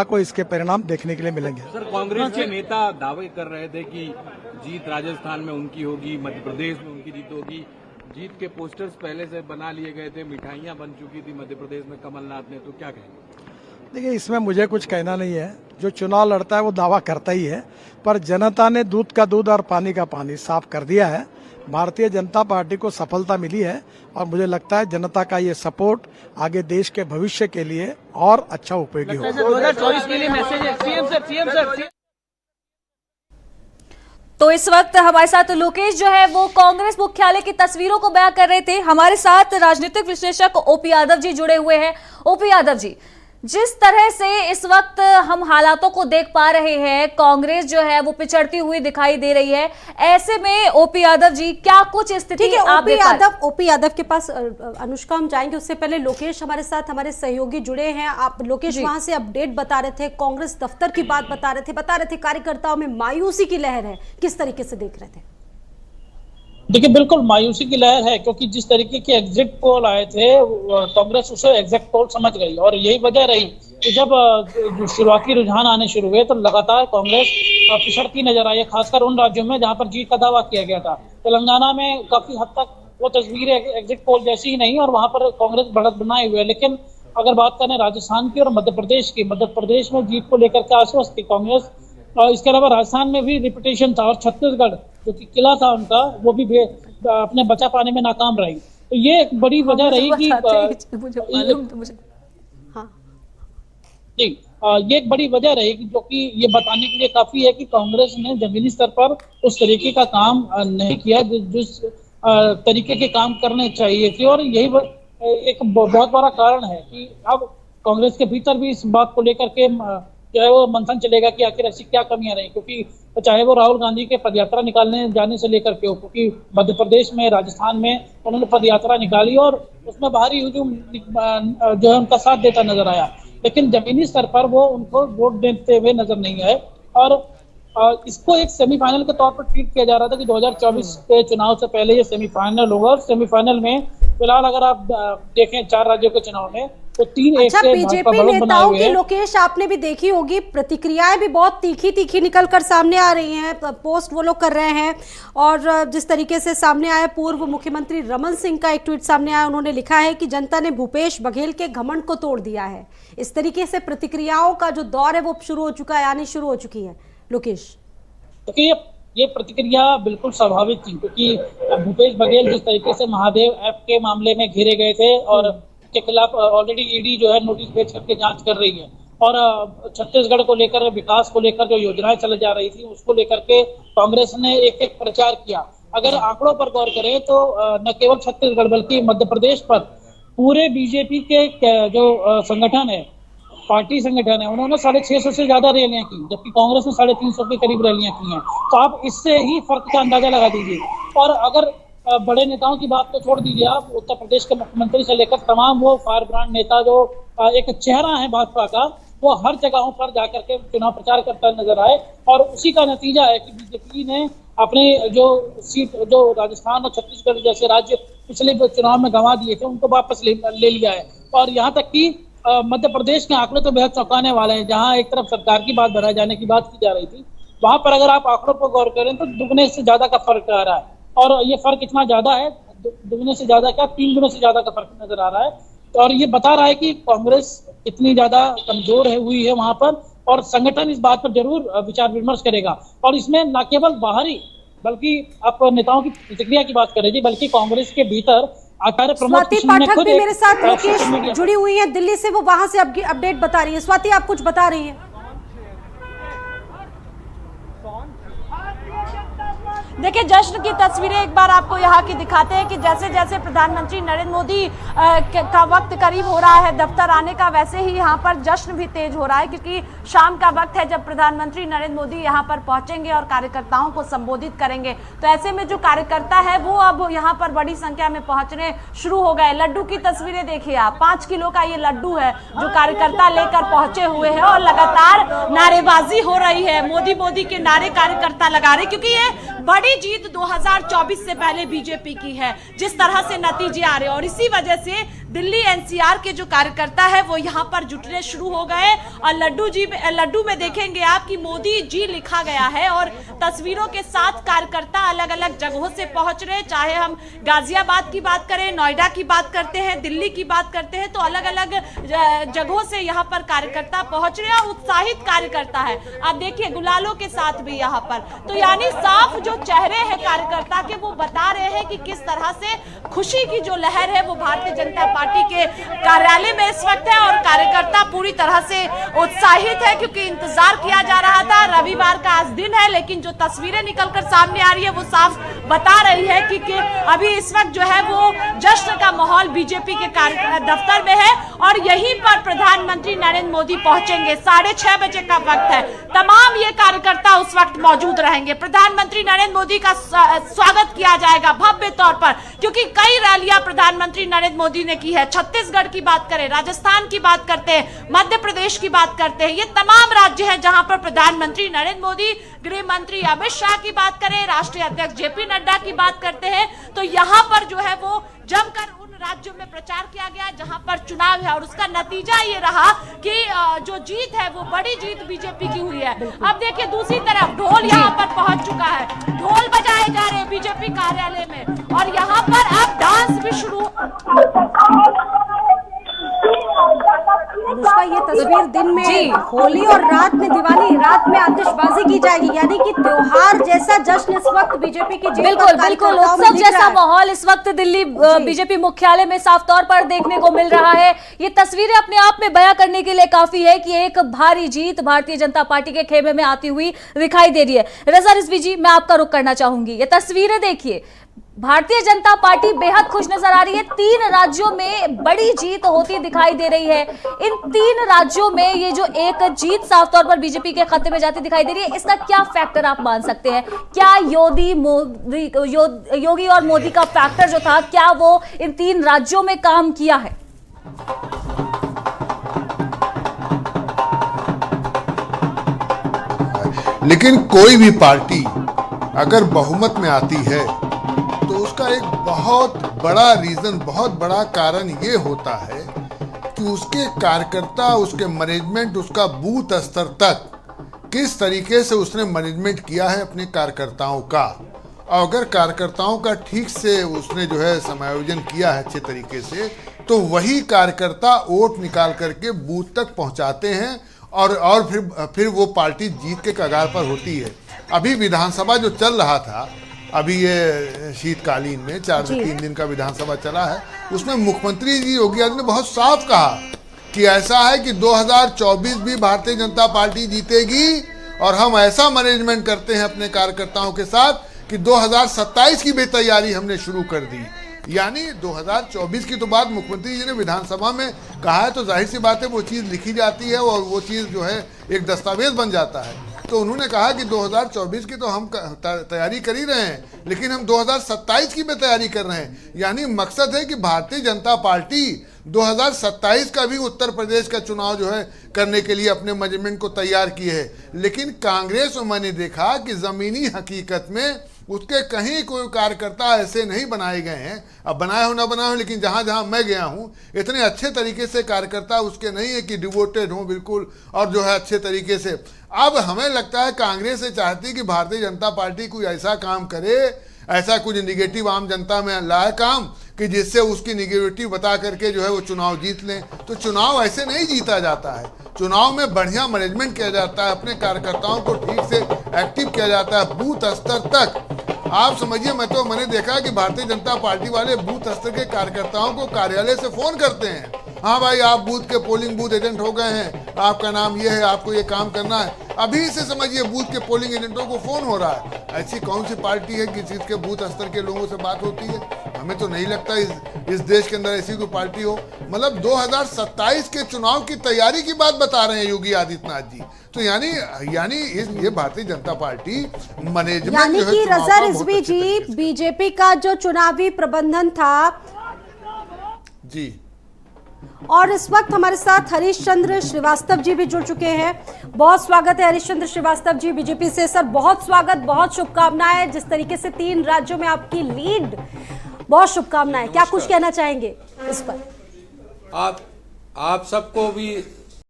को इसके परिणाम देखने के लिए मिलेंगे। सर, कांग्रेस के नेता दावे कर रहे थे कि जीत राजस्थान में उनकी होगी, मध्य प्रदेश में उनकी जीत होगी। जीत के पोस्टर्स पहले से बना लिए गए थे, मिठाइयां बन चुकी थी मध्य प्रदेश में कमलनाथ ने, तो क्या कहेंगे? देखिए, इसमें मुझे कुछ कहना नहीं है। जो चुनाव लड़ता है वो दावा करता ही है, पर जनता ने दूध का दूध और पानी का पानी साफ कर दिया है। भारतीय जनता पार्टी को सफलता मिली है और मुझे लगता है जनता का ये सपोर्ट आगे देश के भविष्य के लिए और अच्छा उपयोगी होगा। 2024 के लिए मैसेज है सीएम सर। तो इस वक्त हमारे साथ लोकेश जो है वो कांग्रेस मुख्यालय की तस्वीरों को बयां कर रहे थे। हमारे साथ राजनीतिक विश्लेषक ओपी यादव जी जुड़े हुए हैं। ओपी यादव जी, जिस तरह से इस वक्त हम हालातों को देख पा रहे हैं, कांग्रेस जो है वो पिछड़ती हुई दिखाई दे रही है, ऐसे में ओपी यादव जी क्या कुछ स्थिति आप ओपी यादव के पास अनुष्का हम जाएंगे, उससे पहले लोकेश हमारे साथ हमारे सहयोगी जुड़े हैं। आप लोकेश वहां से अपडेट बता रहे थे, कांग्रेस दफ्तर की बात बता रहे थे कार्यकर्ताओं में मायूसी की लहर है, किस तरीके से देख रहे थे? देखिए, बिल्कुल मायूसी की लहर है, क्योंकि जिस तरीके के एग्जिट पोल आए थे कांग्रेस उसे एग्जिट पोल समझ गई और यही वजह रही कि जब शुरुआती रुझान आने शुरू हुए तो लगातार कांग्रेस पिछड़ती नजर आई है, खासकर उन राज्यों में जहां पर जीत का दावा किया गया था। तेलंगाना में काफी हद तक वो तस्वीर एग्जिट पोल जैसी ही नहीं और वहां पर कांग्रेस बढ़त बनाए हुए है। लेकिन अगर बात करें राजस्थान की और मध्य प्रदेश की, मध्य प्रदेश में जीत को लेकर के आश्वस्त थी कांग्रेस। और इसके अलावा राजस्थान में भी रिपुटेशन था और छत्तीसगढ़ जो कि किला था उनका, वो भी अपने बचा पाने में नाकाम रही। तो ये एक बड़ी वजह रही कि ये एक बड़ी वजह रहेगी जो कि ये बताने के लिए काफी है कि कांग्रेस ने जमीनी स्तर पर उस तरीके का काम नहीं किया जिस तरीके के काम करने चाहिए थे। और यही एक बहुत बड़ा कारण है कि अब कांग्रेस के भीतर भी इस बात को लेकर के जो है वो मंथन चलेगा कि आखिर ऐसी क्या कमियां रही, क्योंकि चाहे वो राहुल गांधी के पदयात्रा निकालने जाने से लेकर के, क्योंकि मध्य प्रदेश में राजस्थान में उन्होंने पदयात्रा निकाली और उसमें बाहरी हुजूम जो है उनका साथ देता नजर आया, लेकिन जमीनी स्तर पर वो उनको वोट देते हुए नजर नहीं आए। और इसको एक सेमीफाइनल के तौर पर ट्रीट किया जा रहा था कि 2024 के चुनाव से पहले ये सेमीफाइनल होगा। और सेमीफाइनल में फिलहाल अगर आप देखें 4 राज्यों के चुनाव में तो 3-1 से बीजेपी नेताओं की लोकेश आपने भी देखी होगी, प्रतिक्रियाएं भी बहुत तीखी निकल कर सामने आ रही हैं, पोस्ट वो लोग कर रहे हैं। और जिस तरीके से सामने आया, पूर्व मुख्यमंत्री रमन सिंह का एक ट्वीट सामने आया, उन्होंने लिखा है कि जनता ने भूपेश बघेल के घमंड को तोड़ दिया है। इस तरीके से प्रतिक्रियाओं का जो दौर है वो शुरू हो चुका है, आनी शुरू हो चुकी है। लोकेश, देखिए, ये प्रतिक्रिया बिल्कुल स्वाभाविक थी, क्योंकि भूपेश बघेल जिस तरीके से महादेव ऐप के मामले में घेरे गए थे और के खिलाफ ऑलरेडी ईडी जो है नोटिस भेज करके जांच कर रही है, और छत्तीसगढ़ को लेकर, विकास को लेकर जो योजनाएं चले जा रही थी उसको लेकर के कांग्रेस ने एक प्रचार किया। अगर आंकड़ों पर गौर करें तो न केवल छत्तीसगढ़ बल्कि मध्य प्रदेश पर पूरे बीजेपी के जो संगठन है, पार्टी संगठन है, उन्होंने 650 से ज्यादा रैलियां की, जबकि कांग्रेस ने 350 के करीब रैलियां की हैं। तो आप इससे ही फर्क का अंदाजा लगा दीजिए। और अगर बड़े नेताओं की बात तो छोड़ दीजिए, आप उत्तर प्रदेश के मुख्यमंत्री से लेकर तमाम वो फायर ब्रांड नेता जो एक चेहरा है भाजपा का, वो हर जगहों पर जाकर के चुनाव प्रचार करता नजर आए। और उसी का नतीजा है कि बीजेपी ने अपने जो सीट, जो राजस्थान और छत्तीसगढ़ जैसे राज्य पिछले चुनाव में गंवा दिए थे, उनको वापस ले लिया है। और यहाँ तक कि मध्य प्रदेश के आंकड़े तो बेहद चौंकाने वाले हैं। जहां एक तरफ सरकार की बात बढ़ाए जाने की बात की जा रही थी, वहां पर अगर आप आंकड़ों पर गौर करें तो दुगने से ज्यादा का फर्क आ रहा है। और ये फर्क इतना ज्यादा है, दुगने से ज्यादा क्या 3 गुना से ज्यादा का फर्क नजर आ रहा है। और ये बता रहा है कि कांग्रेस इतनी ज्यादा कमजोर हुई है वहां पर, और संगठन इस बात पर जरूर विचार विमर्श करेगा। और इसमें न केवल बाहरी, बल्कि आप नेताओं की प्रतिक्रिया की बात करें, बल्कि कांग्रेस के भीतर आचार्य प्रमोद स्वाति पाठक भी मेरे साथ लोकेश जुड़ी हुई है दिल्ली से, वो वहां से अपडेट बता रही है। स्वाति, आप कुछ बता रही हैं? देखिए, जश्न की तस्वीरें एक बार आपको यहाँ की दिखाते हैं कि जैसे जैसे प्रधानमंत्री नरेंद्र मोदी का वक्त करीब हो रहा है दफ्तर आने का, वैसे ही यहाँ पर जश्न भी तेज हो रहा है, क्योंकि शाम का वक्त है जब प्रधानमंत्री नरेंद्र मोदी यहाँ पर पहुंचेंगे और कार्यकर्ताओं को संबोधित करेंगे। तो ऐसे में जो कार्यकर्ता है वो अब यहाँ पर बड़ी संख्या में पहुंचने शुरू हो गए। लड्डू की तस्वीरें देखिए आप, 5 किलो का ये लड्डू है जो कार्यकर्ता लेकर पहुंचे हुए हैं और लगातार नारेबाजी हो रही है, मोदी मोदी के नारे कार्यकर्ता लगा रहे, क्योंकि ये बड़ी जीत 2024 से पहले बीजेपी की है, जिस तरह से नतीजे आ रहे हैं। और इसी वजह से दिल्ली एनसीआर के जो कार्यकर्ता है वो यहाँ पर जुटने शुरू हो गए। और लड्डू में देखेंगे आप कि मोदी जी लिखा गया है और तस्वीरों के साथ कार्यकर्ता अलग अलग जगहों से पहुंच रहे। चाहे हम गाजियाबाद की बात करें, नोएडा की बात करते हैं, दिल्ली की बात करते हैं, तो अलग अलग जगहों से यहाँ पर कार्यकर्ता पहुंच रहे हैं। उत्साहित कार्यकर्ता है, आप देखिए गुलालों के साथ भी यहाँ पर। तो यानी साफ जो चेहरे हैं कार्यकर्ता के वो बता रहे हैं कि किस तरह से खुशी की जो लहर है वो भारतीय जनता पार्टी के कार्यालय में इस वक्त है। और कार्यकर्ता पूरी तरह से उत्साहित है क्योंकि इंतजार किया जा रहा था। रविवार का आज दिन है, लेकिन जो तस्वीरें निकलकर सामने आ रही है वो साफ बता रही है कि अभी इस वक्त जो है वो जश्न का माहौल बीजेपी के दफ्तर में है। और यहीं पर प्रधानमंत्री नरेंद्र मोदी पहुंचेंगे। 6:30 बजे का वक्त है। तमाम ये कार्यकर्ता उस वक्त मौजूद रहेंगे। प्रधानमंत्री नरेंद्र मोदी का स्वागत किया जाएगा भव्य तौर पर, क्योंकि कई रैलियां प्रधानमंत्री नरेंद्र मोदी ने की है। छत्तीसगढ़ की बात करें, राजस्थान की बात करते हैं, मध्य प्रदेश की बात करते हैं, ये तमाम राज्य हैं जहां पर प्रधानमंत्री नरेंद्र मोदी, गृह मंत्री अमित शाह की बात करें, राष्ट्रीय अध्यक्ष जेपी नड्डा की बात करते हैं, तो यहाँ पर जो है वो जमकर उन राज्यों में प्रचार किया गया जहां पर चुनाव है। और उसका नतीजा ये रहा कि जो जीत है वो बड़ी जीत बीजेपी की हुई है। अब देखिए दूसरी तरफ ढोल यहाँ पर पहुंच चुका है, ढोल बजाए जा रहे हैं बीजेपी कार्यालय में और यहाँ पर अब डांस भी शुरू। अनुष्का, ये तस्वीर दिन में होली और रात में दिवाली, रात में आतिशबाजी की जाएगी, यानी कि त्योहार जैसा जश्न इस वक्त बीजेपी की बिल्कुल उत्सव जैसा माहौल इस वक्त दिल्ली बीजेपी मुख्यालय में साफ तौर पर देखने को मिल रहा है। ये तस्वीरें अपने आप में बयां करने के लिए काफी है कि एक भारी जीत भारतीय जनता पार्टी के खेमे में आती हुई दिखाई दे रही है। रजा रिजवी जी, मैं आपका रुख करना चाहूंगी। ये तस्वीरें देखिए, भारतीय जनता पार्टी बेहद खुश नजर आ रही है। 3 राज्यों में बड़ी जीत होती दिखाई दे रही है। इन 3 राज्यों में ये जो एक जीत साफ तौर पर बीजेपी के खाते में जाती दिखाई दे रही है, इसका क्या फैक्टर आप मान सकते हैं? क्या योगी और मोदी का फैक्टर जो था, क्या वो इन 3 राज्यों में काम किया है? लेकिन कोई भी पार्टी अगर बहुमत में आती है तो उसका एक बहुत बड़ा रीजन, बहुत बड़ा कारण ये होता है कि उसके कार्यकर्ता, उसके मैनेजमेंट, उसका बूथ स्तर तक किस तरीके से उसने मैनेजमेंट किया है अपने कार्यकर्ताओं का। और अगर कार्यकर्ताओं का ठीक से उसने जो है समायोजन किया है अच्छे तरीके से, तो वही कार्यकर्ता वोट निकाल करके बूथ तक पहुंचाते हैं और फिर वो पार्टी जीत के कगार पर होती है। अभी विधानसभा जो चल रहा था, अभी ये शीतकालीन में 4 से 3 दिन का विधानसभा चला है, उसमें मुख्यमंत्री जी योगी आदित्यनाथ ने बहुत साफ कहा कि ऐसा है कि 2024 भी भारतीय जनता पार्टी जीतेगी और हम ऐसा मैनेजमेंट करते हैं अपने कार्यकर्ताओं के साथ कि 2027 की भी तैयारी हमने शुरू कर दी। यानी 2024 की तो बात मुख्यमंत्री जी ने विधानसभा में कहा है, तो जाहिर सी बात है वो चीज़ लिखी जाती है और वो चीज़ जो है एक दस्तावेज बन जाता है। तो उन्होंने कहा कि 2024 की तो हम तैयारी कर ही रहे हैं, लेकिन हम 2027 की भी तैयारी कर रहे हैं। यानी मकसद है कि भारतीय जनता पार्टी 2027 का भी उत्तर प्रदेश का चुनाव जो है करने के लिए अपने मैनेजमेंट को तैयार की है। लेकिन कांग्रेस में मैंने देखा कि ज़मीनी हकीकत में उसके कहीं कोई कार्यकर्ता ऐसे नहीं बनाए गए हैं। अब बनाए हो ना बनाए हो, लेकिन जहाँ जहाँ मैं गया हूँ इतने अच्छे तरीके से कार्यकर्ता उसके नहीं है कि डिवोटेड हों बिल्कुल और जो है अच्छे तरीके से। अब हमें लगता है कांग्रेस से चाहती कि भारतीय जनता पार्टी कोई ऐसा काम करे, ऐसा कुछ निगेटिव आम जनता में लाए काम कि जिससे उसकी निगेटिव बता करके जो है वो चुनाव जीत लें। तो चुनाव ऐसे नहीं जीता जाता है। चुनाव में बढ़िया मैनेजमेंट किया जाता है, अपने कार्यकर्ताओं को ठीक से एक्टिव किया जाता है बूथ स्तर तक। आप समझिए, मैंने देखा कि भारतीय जनता पार्टी वाले बूथ स्तर के कार्यकर्ताओं को कार्यालय से फोन करते हैं, हाँ भाई आप बूथ के पोलिंग बूथ एजेंट हो गए हैं, आपका नाम ये है, आपको ये काम करना है। अभी से समझिए बूथ के पोलिंग एजेंटों को फोन हो रहा है। ऐसी कौन सी पार्टी है कि जिसके बूथ स्तर के लोगों से बात होती है? हमें तो नहीं लगता इस देश के अंदर ऐसी कोई पार्टी हो। मतलब 2027 के चुनाव की तैयारी की बात बता रहे हैं योगी आदित्यनाथ जी। तो यानी ये भारतीय जनता पार्टी मैनेजमेंट, यानी कि रजा रिजवी जी, बीजेपी का जो चुनावी प्रबंधन था जी। और इस वक्त हमारे साथ हरीश चंद्र श्रीवास्तव जी भी जुड़ चुके हैं। बहुत स्वागत है हरीश चंद्र श्रीवास्तव जी बीजेपी से। सर बहुत स्वागत, बहुत शुभकामनाएं। जिस तरीके से 3 राज्यों में आपकी लीड, बहुत शुभकामनाएं। क्या कुछ कहना चाहेंगे इस पर? आप सबको भी